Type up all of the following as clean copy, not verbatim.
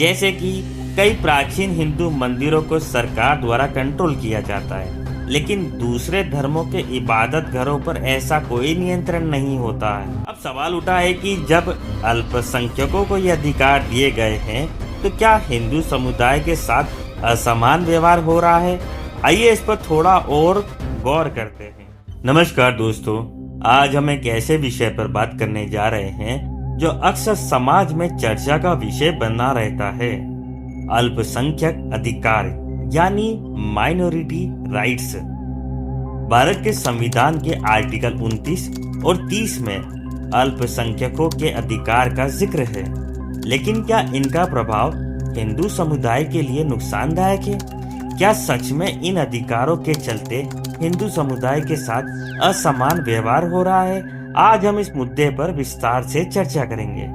जैसे कि कई प्राचीन हिंदू मंदिरों को सरकार द्वारा कंट्रोल किया जाता है, लेकिन दूसरे धर्मों के इबादत घरों पर ऐसा कोई नियंत्रण नहीं होता है। अब सवाल उठा है कि जब अल्पसंख्यकों को ये अधिकार दिए गए हैं तो क्या हिंदू समुदाय के साथ असमान व्यवहार हो रहा है? आइए इस पर थोड़ा और गौर करते हैं। नमस्कार दोस्तों, आज हम एक ऐसे विषय पर बात करने जा रहे हैं जो अक्सर समाज में चर्चा का विषय बना रहता है। अल्पसंख्यक अधिकार यानी माइनॉरिटी राइट्स। भारत के संविधान के आर्टिकल 29 और 30 में अल्पसंख्यकों के अधिकार का जिक्र है, लेकिन क्या इनका प्रभाव हिंदू समुदाय के लिए नुकसानदायक है? क्या सच में इन अधिकारों के चलते हिंदू समुदाय के साथ असमान व्यवहार हो रहा है? आज हम इस मुद्दे पर विस्तार से चर्चा करेंगे।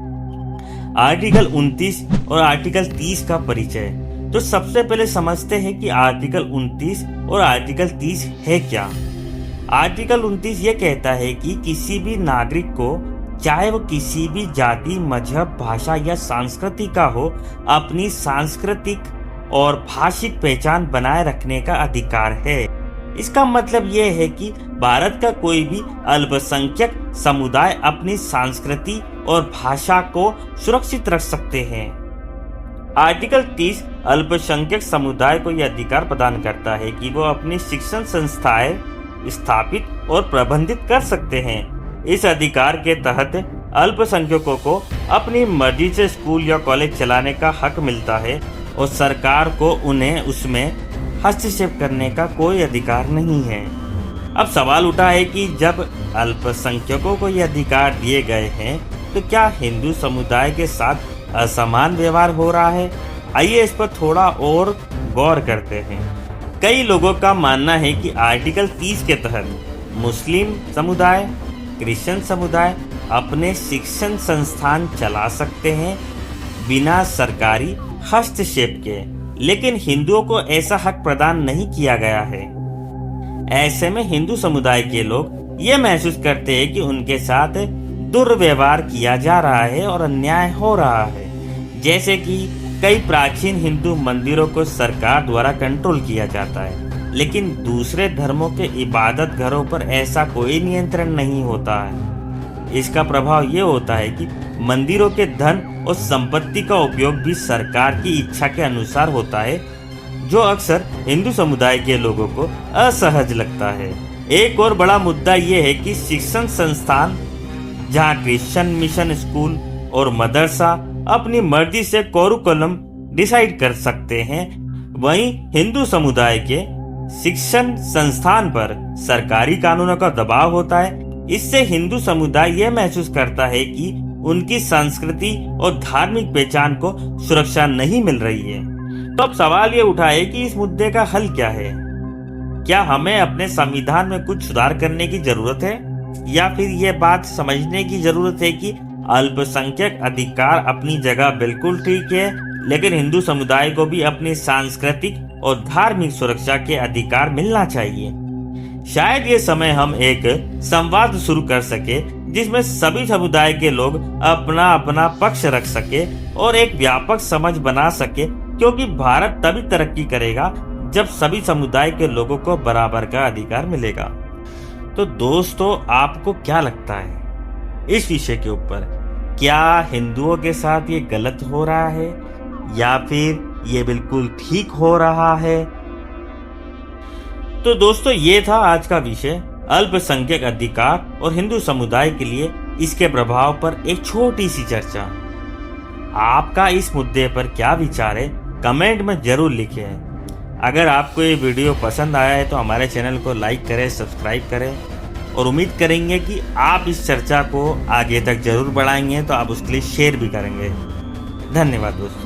आर्टिकल 29 और आर्टिकल 30 का परिचय। तो सबसे पहले समझते हैं कि आर्टिकल 29 और आर्टिकल 30 है क्या। आर्टिकल 29 ये कहता है कि किसी भी नागरिक को, चाहे वो किसी भी जाति, मजहब, भाषा या संस्कृति का हो, अपनी सांस्कृतिक और भाषिक पहचान बनाए रखने का अधिकार है। इसका मतलब ये है कि भारत का कोई भी अल्पसंख्यक समुदाय अपनी संस्कृति और भाषा को सुरक्षित रख सकते हैं। आर्टिकल 30 अल्पसंख्यक समुदाय को यह अधिकार प्रदान करता है कि वो अपनी शिक्षण संस्थाएं स्थापित और प्रबंधित कर सकते हैं। इस अधिकार के तहत अल्पसंख्यकों को अपनी मर्जी से स्कूल या कॉलेज चलाने का हक मिलता है और सरकार को उन्हें उसमें हस्तक्षेप करने का कोई अधिकार नहीं है। अब सवाल उठा है कि जब अल्पसंख्यकों को ये अधिकार दिए गए हैं तो क्या हिंदू समुदाय के साथ असमान व्यवहार हो रहा है? आइए इस पर थोड़ा और गौर करते हैं। कई लोगों का मानना है कि आर्टिकल 30 के तहत मुस्लिम समुदाय, क्रिश्चियन समुदाय अपने शिक्षण संस्थान चला सकते हैं बिना सरकारी हस्तक्षेप के, लेकिन हिंदुओं को ऐसा हक प्रदान नहीं किया गया है। ऐसे में हिंदू समुदाय के लोग ये महसूस करते हैं कि उनके साथ दुर्व्यवहार किया जा रहा है और अन्याय हो रहा है। जैसे कि कई प्राचीन हिंदू मंदिरों को सरकार द्वारा कंट्रोल किया जाता है, लेकिन दूसरे धर्मों के इबादत घरों पर ऐसा कोई नियंत्रण नहीं होता है। इसका प्रभाव ये होता है कि मंदिरों के धन और संपत्ति का उपयोग भी सरकार की इच्छा के अनुसार होता है, जो अक्सर हिंदू समुदाय के लोगों को असहज लगता है। एक और बड़ा मुद्दा ये है कि शिक्षण संस्थान, जहां क्रिश्चियन मिशन स्कूल और मदरसा अपनी मर्जी से करिकुलम डिसाइड कर सकते हैं, वहीं हिंदू समुदाय के शिक्षण संस्थान पर सरकारी कानूनों का दबाव होता है। इससे हिंदू समुदाय यह महसूस करता है कि उनकी संस्कृति और धार्मिक पहचान को सुरक्षा नहीं मिल रही है। तो अब सवाल ये उठा है कि इस मुद्दे का हल क्या है? क्या हमें अपने संविधान में कुछ सुधार करने की जरूरत है, या फिर ये बात समझने की जरूरत है कि अल्पसंख्यक अधिकार अपनी जगह बिल्कुल ठीक है, लेकिन हिंदू समुदाय को भी अपनी सांस्कृतिक और धार्मिक सुरक्षा के अधिकार मिलना चाहिए। शायद ये समय हम एक संवाद शुरू कर सके जिसमें सभी समुदाय के लोग अपना अपना पक्ष रख सके और एक व्यापक समझ बना सके, क्योंकि भारत तभी तरक्की करेगा जब सभी समुदाय के लोगों को बराबर का अधिकार मिलेगा। तो दोस्तों, आपको क्या लगता है इस विषय के ऊपर? क्या हिंदुओं के साथ ये गलत हो रहा है या फिर ये बिल्कुल ठीक हो रहा है? तो दोस्तों, ये था आज का विषय, अल्पसंख्यक अधिकार और हिंदू समुदाय के लिए इसके प्रभाव पर एक छोटी सी चर्चा। आपका इस मुद्दे पर क्या विचार है, कमेंट में जरूर लिखें। अगर आपको ये वीडियो पसंद आया है तो हमारे चैनल को लाइक करें, सब्सक्राइब करें, और उम्मीद करेंगे कि आप इस चर्चा को आगे तक जरूर बढ़ाएंगे, तो आप उसके लिए शेयर भी करेंगे। धन्यवाद दोस्तों।